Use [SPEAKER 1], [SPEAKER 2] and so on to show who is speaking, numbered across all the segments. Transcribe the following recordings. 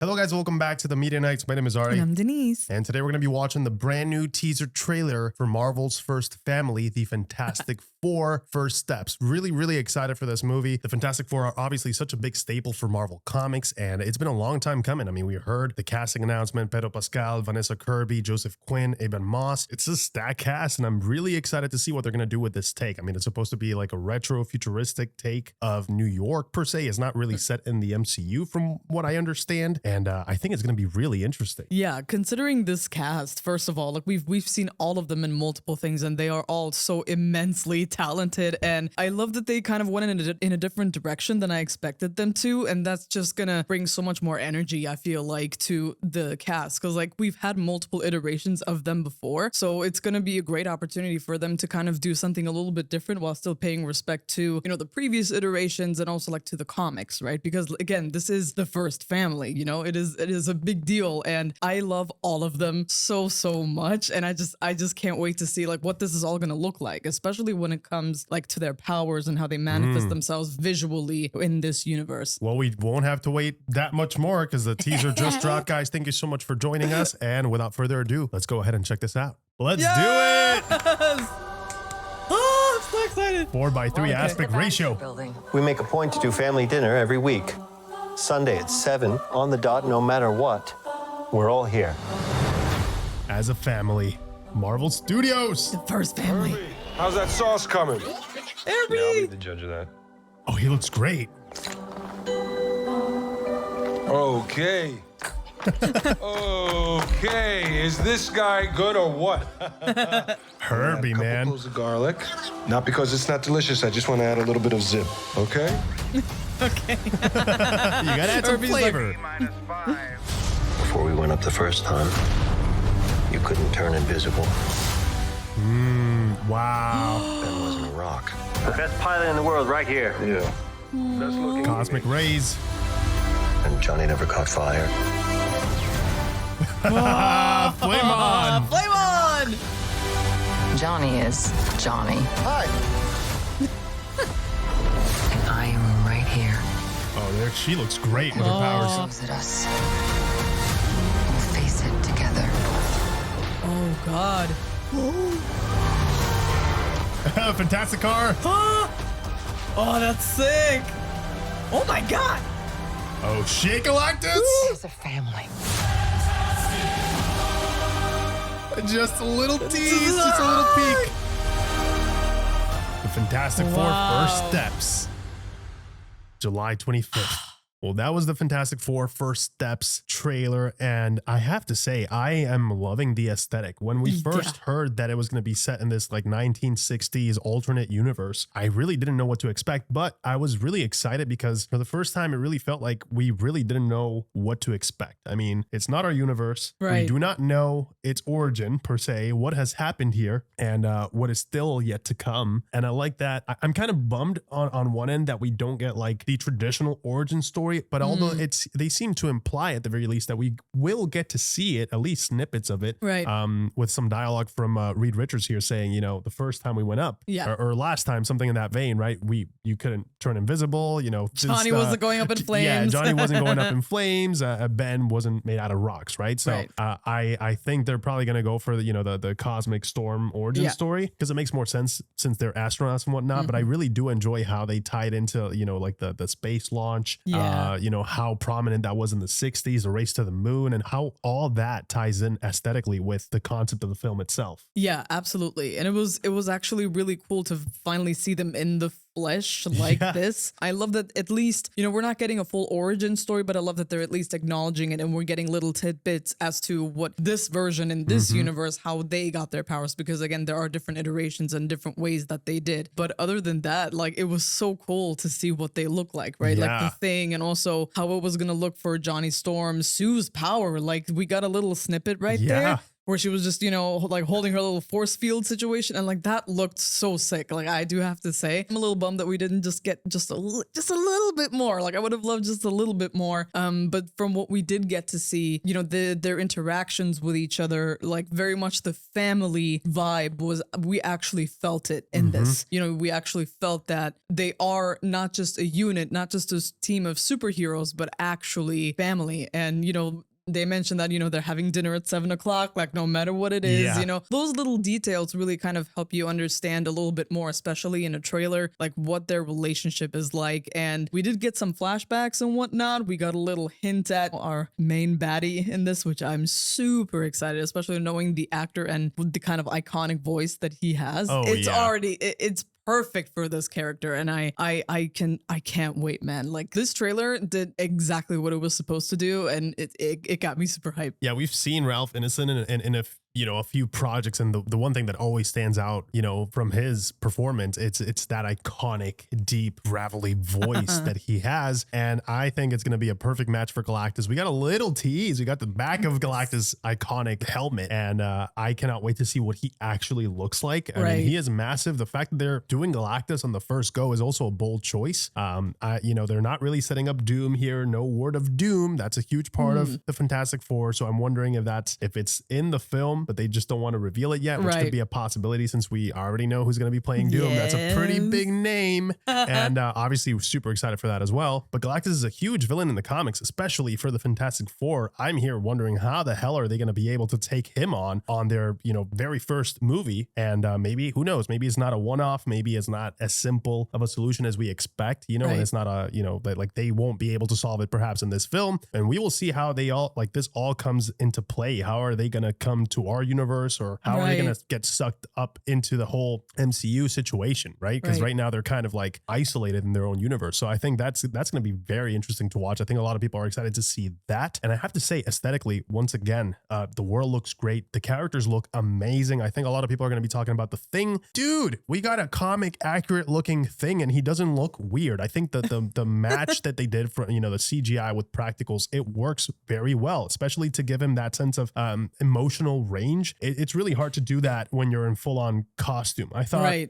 [SPEAKER 1] Hello guys, welcome back to the Media Nights. My name is Ari.
[SPEAKER 2] And I'm Denise.
[SPEAKER 1] And today we're going to be watching the brand new teaser trailer for Marvel's first family, the Fantastic Four First Steps. Really excited for this movie. The Fantastic Four are obviously such a big staple for Marvel Comics, and it's been a long time coming. I mean, we heard the casting announcement, Pedro Pascal, Vanessa Kirby, Joseph Quinn, Ebon Moss. It's a stacked cast, and I'm really excited to see what they're going to do with this take. I mean, it's supposed to be like a retro-futuristic take of New York, per se. It's not really set in the MCU from what I understand. And I think it's going to be really interesting.
[SPEAKER 2] Yeah, considering this cast, first of all, like we've seen all of them in multiple things, and they are all so immensely talented. And I love that they kind of went in a different direction than I expected them to, and that's just gonna bring so much more energy, I feel like, to the cast, because like we've had multiple iterations of them before, so it's gonna be a great opportunity for them to kind of do something a little bit different while still paying respect to, you know, the previous iterations and also like to the comics, right? Because again, this is the first family, you know. It is a big deal, and I love all of them so much, and I just can't wait to see like what this is all gonna look like, especially when it comes like to their powers and how they manifest themselves visually in this universe.
[SPEAKER 1] Well, we won't have to wait that much more because the teaser just dropped. Guys, thank you so much for joining us, and without further ado, let's go ahead and check this out. Let's do it!
[SPEAKER 2] Oh, I'm so excited.
[SPEAKER 1] 4:3 aspect ratio.
[SPEAKER 3] We make a point to do family dinner every week. Sunday at 7, on the dot, no matter what. We're all here.
[SPEAKER 1] As a family, Marvel Studios.
[SPEAKER 2] The first family.
[SPEAKER 4] Kirby, how's that sauce coming?
[SPEAKER 2] Kirby.
[SPEAKER 4] Yeah, I'll be the judge of that.
[SPEAKER 1] Oh, he looks great.
[SPEAKER 4] Okay. Okay, is this guy good or what?
[SPEAKER 1] Herbie,
[SPEAKER 4] Add a couple
[SPEAKER 1] man.
[SPEAKER 4] cloves of garlic. Not because it's not delicious, I just want to add a little bit of zip, okay?
[SPEAKER 2] Okay.
[SPEAKER 1] You gotta add some
[SPEAKER 2] Herbie's
[SPEAKER 1] flavor.
[SPEAKER 3] Before we went up the first time, you couldn't turn invisible.
[SPEAKER 1] Wow.
[SPEAKER 3] Ben wasn't a rock. The best pilot in the world right here.
[SPEAKER 4] Yeah. Best looking.
[SPEAKER 1] Cosmic rays.
[SPEAKER 3] And Johnny never caught fire.
[SPEAKER 1] Flame on.
[SPEAKER 2] Flame on!
[SPEAKER 5] Johnny is Johnny.
[SPEAKER 3] Hi.
[SPEAKER 5] And I am right here.
[SPEAKER 1] Oh, there she looks great with her powers.
[SPEAKER 5] Looks at us. We'll face it together.
[SPEAKER 2] Oh God.
[SPEAKER 1] Fantastic car.
[SPEAKER 2] Oh, that's sick. Oh my God.
[SPEAKER 1] Oh shit, Galactus.
[SPEAKER 5] As a family.
[SPEAKER 1] Just a little tease, just a little peek. The Fantastic Four First Steps. July 25th. Well, that was the Fantastic Four First Steps trailer, and I have to say, I am loving the aesthetic. When we first heard that it was going to be set in this like 1960s alternate universe, I really didn't know what to expect, but I was really excited because for the first time, it really felt like we really didn't know what to expect. I mean, it's not our universe.
[SPEAKER 2] Right.
[SPEAKER 1] We do not know its origin per se, what has happened here, and what is still yet to come. And I like that. I'm kind of bummed on one end that we don't get like the traditional origin story. But although they seem to imply at the very least that we will get to see it, at least snippets of it,
[SPEAKER 2] Right.
[SPEAKER 1] With some dialogue from Reed Richards here saying, you know, the first time we went up, or last time, something in that vein, right? You couldn't turn invisible, you know.
[SPEAKER 2] Johnny wasn't going up in flames.
[SPEAKER 1] Yeah, Johnny wasn't going up in flames. Ben wasn't made out of rocks, right? So
[SPEAKER 2] Right.
[SPEAKER 1] I think they're probably going to go for the cosmic storm origin story because it makes more sense since they're astronauts and whatnot. But I really do enjoy how they tied into, you know, like the space launch. You know, how prominent that was in the 60s, the race to the moon, and how all that ties in aesthetically with the concept of the film itself.
[SPEAKER 2] Yeah, absolutely. And it was actually really cool to finally see them in the flesh like this. I love that at least, you know, we're not getting a full origin story, but I love that they're at least acknowledging it and we're getting little tidbits as to what this version in this universe, how they got their powers, because again, there are different iterations and different ways that they did. But other than that, like it was so cool to see what they look like, right? Like the Thing, and also how it was going to look for Johnny Storm, Sue's power. Like we got a little snippet right there. where she was just, you know, like holding her little force field situation, and like that looked so sick. Like I do have to say, I'm a little bummed that we didn't just get just a little bit more. Like I would have loved just a little bit more. But from what we did get to see, you know, their interactions with each other, like very much the family vibe was, we actually felt it in this. You know, we actually felt that they are not just a unit, not just a team of superheroes, but actually family. And, you know, they mentioned that, you know, they're having dinner at 7:00, like no matter what it is, you know, those little details really kind of help you understand a little bit more, especially in a trailer, like what their relationship is like. And we did get some flashbacks and whatnot. We got a little hint at our main baddie in this, which I'm super excited, especially knowing the actor and the kind of iconic voice that he has. It's perfect for this character, and I can't wait, man. Like this trailer did exactly what it was supposed to do, and it got me super hyped.
[SPEAKER 1] Yeah, we've seen Ralph Ineson in a few projects, and the one thing that always stands out, you know, from his performance, it's that iconic, deep, gravelly voice that he has, and I think it's going to be a perfect match for Galactus. We got a little tease. We got the back of Galactus' iconic helmet, and I cannot wait to see what he actually looks like. I mean, he is massive. The fact that they're doing Galactus on the first go is also a bold choice. They're not really setting up Doom here. No word of Doom. That's a huge part of the Fantastic Four. So I'm wondering if it's in the film, but they just don't want to reveal it yet, which could be a possibility since we already know who's going to be playing Doom. That's a pretty big name. And obviously super excited for that as well. But Galactus is a huge villain in the comics, especially for the Fantastic Four. I'm here wondering how the hell are they going to be able to take him on their, very first movie. And maybe, who knows, maybe it's not a one-off. Maybe it's not as simple of a solution as we expect, and it's not like they won't be able to solve it perhaps in this film. And we will see how this all comes into play. How are they going to come to our universe, or how are they going to get sucked up into the whole MCU situation, right? Because right now they're kind of like isolated in their own universe. So I think that's going to be very interesting to watch. I think a lot of people are excited to see that. And I have to say, aesthetically, once again, the world looks great. The characters look amazing. I think a lot of people are going to be talking about the Thing. Dude, we got a comic accurate looking Thing, and he doesn't look weird. I think that the match that they did for, the CGI with practicals, it works very well, especially to give him that sense of emotional range. It's really hard to do that when you're in full on costume. I thought,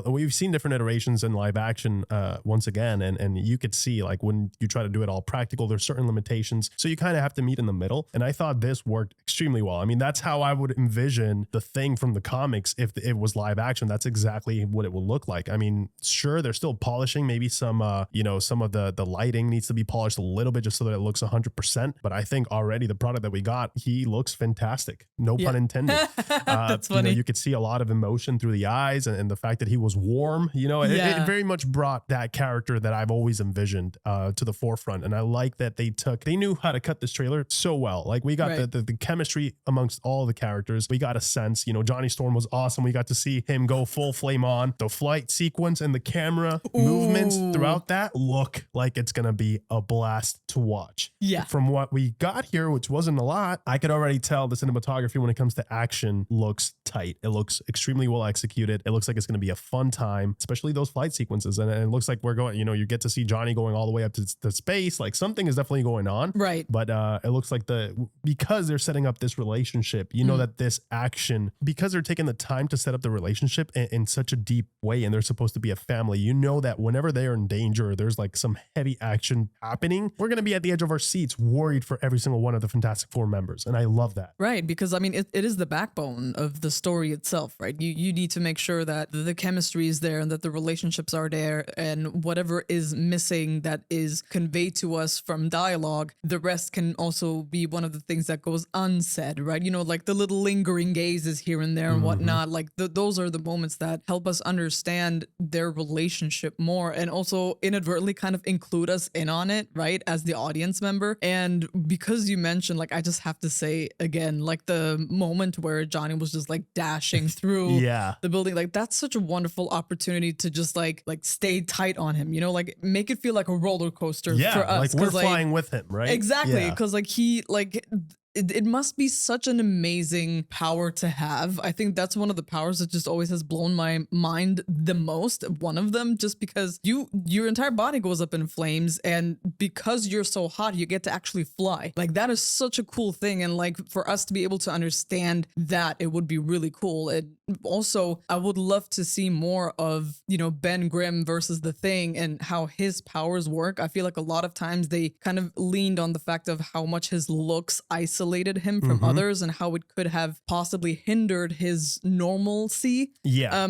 [SPEAKER 1] we've seen different iterations in live action once again, and you could see like when you try to do it all practical, there's certain limitations. So you kind of have to meet in the middle. And I thought this worked extremely well. I mean, that's how I would envision the Thing from the comics if it was live action. That's exactly what it will look like. I mean, sure, they're still polishing. Maybe some of the lighting needs to be polished a little bit just so that it looks 100%. But I think already the product that we got, he looks fantastic. No pun intended.
[SPEAKER 2] That's funny.
[SPEAKER 1] You could see a lot of emotion through the eyes, and the fact that he was warm, it very much brought that character that I've always envisioned to the forefront. And I like that they knew how to cut this trailer so well. Like we got the chemistry amongst all the characters. We got a sense, Johnny Storm was awesome. We got to see him go full flame on. The flight sequence and the camera movements throughout that look like it's going to be a blast to watch.
[SPEAKER 2] Yeah.
[SPEAKER 1] From what we got here, which wasn't a lot, I could already tell the cinematography when it comes to action looks tight. It looks extremely well executed. It looks like it's going to be a fun time, especially those flight sequences. And it looks like we're going, you get to see Johnny going all the way up to space. Like something is definitely going on.
[SPEAKER 2] Right.
[SPEAKER 1] But it looks like because they're setting up this relationship, that this action, because they're taking the time to set up the relationship in such a deep way, and they're supposed to be a family, that whenever they are in danger, or there's like some heavy action happening, we're going to be at the edge of our seats, worried for every single one of the Fantastic Four members. And I love that.
[SPEAKER 2] Right. Because I mean, it is the backbone of the story itself, right? You need to make sure that the chemistry is there and that the relationships are there, and whatever is missing that is conveyed to us from dialogue, the rest can also be one of the things that goes unsaid, right? Like the little lingering gazes here and there and whatnot. Like those are the moments that help us understand their relationship more, and also inadvertently kind of include us in on it, right? As the audience member. And because you mentioned, like, I just have to say again, like the moment where Johnny was just like dashing through the building, like that's such a wonderful opportunity to just like stay tight on him, like make it feel like a roller coaster for us.
[SPEAKER 1] Like we're flying with him, right?
[SPEAKER 2] Exactly. Because like he it must be such an amazing power to have. I think that's one of the powers that just always has blown my mind the most. One of them, just because your entire body goes up in flames, and because you're so hot, you get to actually fly. Like that is such a cool thing. And like for us to be able to understand that, it would be really cool. It also, I would love to see more of, Ben Grimm versus the Thing and how his powers work. I feel like a lot of times they kind of leaned on the fact of how much his looks isolated him from others and how it could have possibly hindered his normalcy.
[SPEAKER 1] Yeah.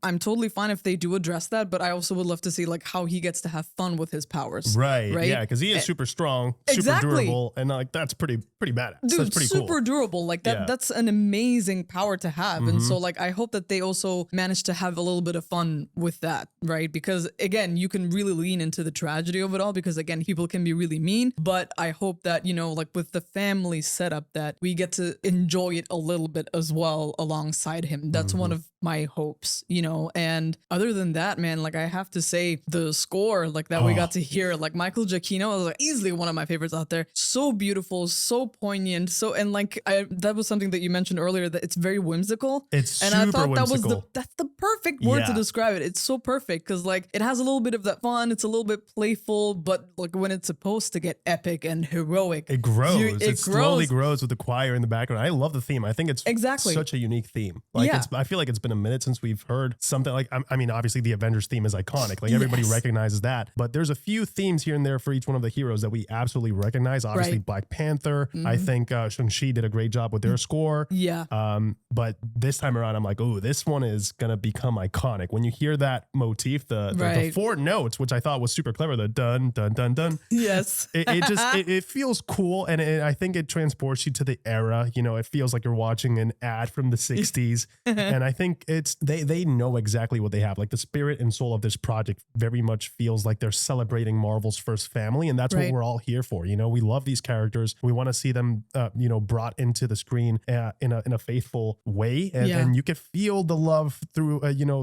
[SPEAKER 2] I'm totally fine if they do address that, but I also would love to see like how he gets to have fun with his powers.
[SPEAKER 1] Right.
[SPEAKER 2] Right.
[SPEAKER 1] Yeah. Because he is super strong,
[SPEAKER 2] Exactly.
[SPEAKER 1] super durable, and like that's pretty badass.
[SPEAKER 2] Dude,
[SPEAKER 1] That's pretty
[SPEAKER 2] super
[SPEAKER 1] cool.
[SPEAKER 2] durable. Like that.
[SPEAKER 1] Yeah.
[SPEAKER 2] That's an amazing power to have. And so like I hope that they also manage to have a little bit of fun with that, right? Because again, you can really lean into the tragedy of it all, because again, people can be really mean. But I hope that, like with the family setup, that we get to enjoy it a little bit as well alongside him. That's one of my hopes, and other than that, man, like I have to say the score like that we got to hear, like Michael Giacchino was like easily one of my favorites out there. So beautiful, so poignant. So, and like that was something that you mentioned earlier, that it's very whimsical.
[SPEAKER 1] It's
[SPEAKER 2] and
[SPEAKER 1] super
[SPEAKER 2] I thought
[SPEAKER 1] whimsical.
[SPEAKER 2] that's the perfect word to
[SPEAKER 1] Yeah.
[SPEAKER 2] describe it. It's so perfect because like it has a little bit of that fun. It's a little bit playful, but like when it's supposed to get epic and heroic,
[SPEAKER 1] It grows. It slowly
[SPEAKER 2] grows.
[SPEAKER 1] grows with the choir in the background. I love the theme. I think it's
[SPEAKER 2] Exactly.
[SPEAKER 1] such a unique theme. Like
[SPEAKER 2] Yeah.
[SPEAKER 1] I feel like it's been a minute since we've heard something like, I mean, obviously the Avengers theme is iconic. Like everybody
[SPEAKER 2] Yes.
[SPEAKER 1] recognizes that, but there's a few themes here and there for each one of the heroes that we absolutely recognize. Obviously
[SPEAKER 2] Right.
[SPEAKER 1] Black Panther. I think Shang-Chi did a great job with their score.
[SPEAKER 2] Yeah.
[SPEAKER 1] But this time around, I'm like, oh, this one is going to become iconic. When you hear that motif, the
[SPEAKER 2] Right.
[SPEAKER 1] 4 notes, which I thought was super clever, the dun, dun, dun, dun.
[SPEAKER 2] Yes.
[SPEAKER 1] It feels cool, and I think it transports you to the era. It feels like you're watching an ad from the 60s, and I think it's they know exactly what they have. Like the spirit and soul of this project very much feels like they're celebrating Marvel's first family, and that's
[SPEAKER 2] Right.
[SPEAKER 1] what we're all here for. We love these characters. We want to see them, brought into the screen in a faithful way, and you can feel the love through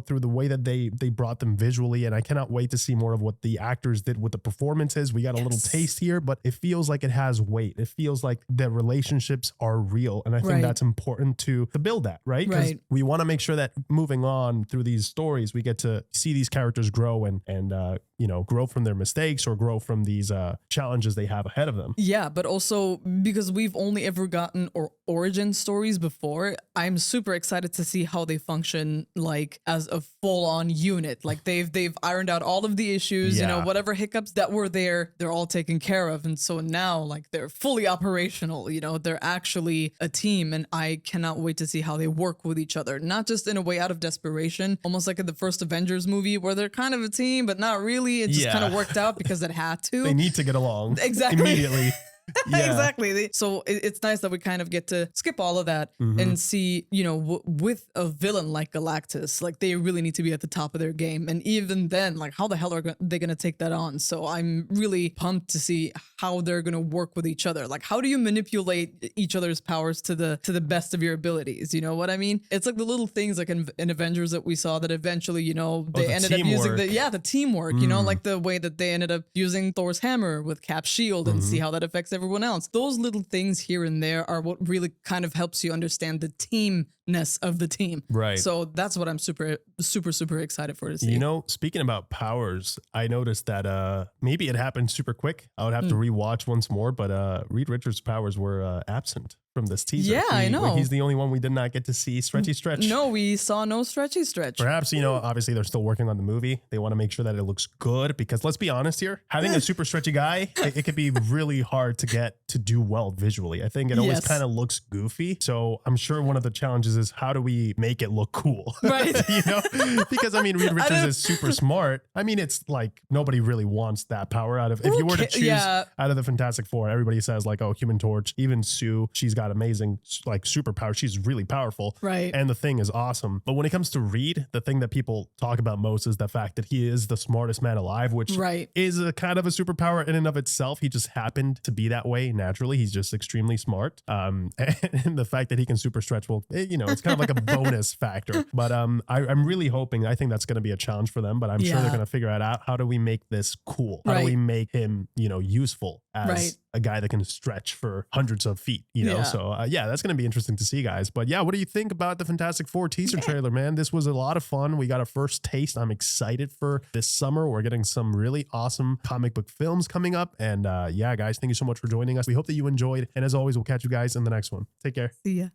[SPEAKER 1] through the way that they brought them visually. And I cannot wait to see more of what the actors did with the performances. We got a little taste here, but it feels like it has weight. It feels like the relationships are real, and I think
[SPEAKER 2] Right.
[SPEAKER 1] that's important to build that, right? Because
[SPEAKER 2] Right.
[SPEAKER 1] we want to make sure that moving on through these stories, we get to see these characters grow and grow from their mistakes or grow from these challenges they have ahead of them.
[SPEAKER 2] Yeah, but also because we've only ever gotten origin stories before, I'm super excited to see how they function like as a full-on unit. Like they've ironed out all of the issues,
[SPEAKER 1] Yeah.
[SPEAKER 2] whatever hiccups that were there, they're all taken care of. And so now like they're fully operational, they're actually a team, and I cannot wait to see how they work with each other. Not just in a way out of desperation, almost like in the first Avengers movie where they're kind of a team, but not really. It just kind of worked out because it had to.
[SPEAKER 1] They need to get along
[SPEAKER 2] Exactly.
[SPEAKER 1] immediately. Yeah.
[SPEAKER 2] Exactly. So it's nice that we kind of get to skip all of that and see, with a villain like Galactus, like they really need to be at the top of their game. And even then, like how the hell are they going to take that on? So I'm really pumped to see how they're going to work with each other. Like how do you manipulate each other's powers to the best of your abilities? You know what I mean? It's like the little things like in Avengers that we saw that eventually, they
[SPEAKER 1] the
[SPEAKER 2] ended up using
[SPEAKER 1] teamwork.
[SPEAKER 2] the teamwork, like the way that they ended up using Thor's hammer with Cap's shield and see how that affects everyone else. Those little things here and there are what really kind of helps you understand the teamness of the team.
[SPEAKER 1] Right.
[SPEAKER 2] So that's what I'm super, super, super excited for to see.
[SPEAKER 1] Speaking about powers, I noticed that maybe it happened super quick. I would have to rewatch once more, but Reed Richards' powers were absent from this teaser.
[SPEAKER 2] Yeah, I know.
[SPEAKER 1] He's the only one we did not get to see stretchy stretch.
[SPEAKER 2] No, we saw no stretchy stretch.
[SPEAKER 1] Perhaps, obviously they're still working on the movie. They want to make sure that it looks good because let's be honest here, having a super stretchy guy, it could be really hard to get to do well visually. I think it always
[SPEAKER 2] Yes.
[SPEAKER 1] kind of looks goofy. So I'm sure one of the challenges is how do we make it look cool?
[SPEAKER 2] Right.
[SPEAKER 1] Because Reed Richards is super smart. I mean, it's like nobody really wants that power out of, if you were to choose out of the Fantastic Four, everybody says like, oh, Human Torch, even Sue, she's got amazing like superpower. She's really powerful.
[SPEAKER 2] Right.
[SPEAKER 1] And the Thing is awesome. But when it comes to Reed, the thing that people talk about most is the fact that he is the smartest man alive, which
[SPEAKER 2] Right.
[SPEAKER 1] is a kind of a superpower in and of itself. He just happened to be that way naturally. He's just extremely smart. And the fact that he can super stretch, well, it's kind of like a bonus factor. But I'm really hoping, I think that's going to be a challenge for them, but I'm sure they're going to figure it out. How do we make this cool? How do we make him, useful as
[SPEAKER 2] Right.
[SPEAKER 1] a guy that can stretch for hundreds of feet, you know?
[SPEAKER 2] Yeah.
[SPEAKER 1] So that's going to be interesting to see, guys. But yeah, what do you think about the Fantastic Four teaser trailer, man? This was a lot of fun. We got a first taste. I'm excited for this summer. We're getting some really awesome comic book films coming up. And guys, thank you so much for joining us. We hope that you enjoyed. And as always, we'll catch you guys in the next one. Take care.
[SPEAKER 2] See ya.